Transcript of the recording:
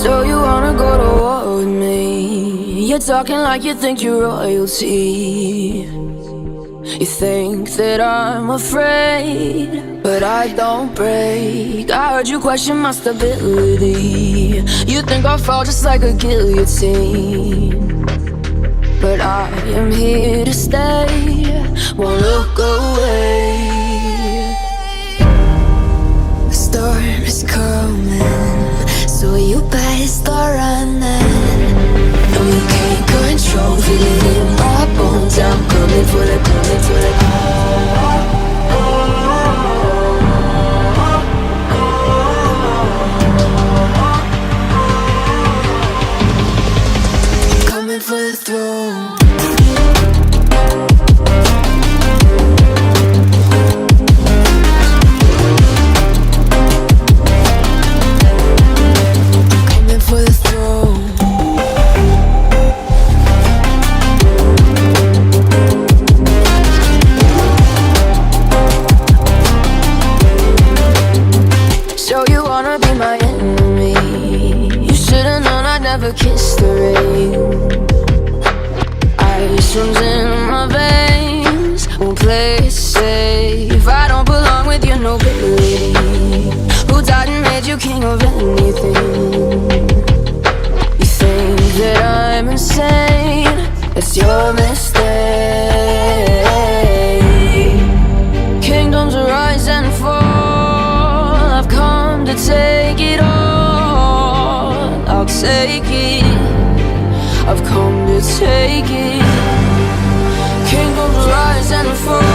So you wanna go to war with me? You're talking like you think you're royalty. You think that I'm afraid, but I don't break. I heard you question my stability. You think I'll fall just like a guillotine, but I am here to stay, won't look away. The storm is coming, so you better start running. No, you can't control, feel it in my bones. I'm coming for the, coming for the. Coming for the throne. Never kissed the rain. Ice runs in my veins, won't play it safe. I don't belong with your nobility. Who died and made you king of anything? You think that I'm insane? It's your mistake. Kingdoms rise and fall, I've come to take it all. I'll take it, I've come to take it. Kingdoms rise and fall.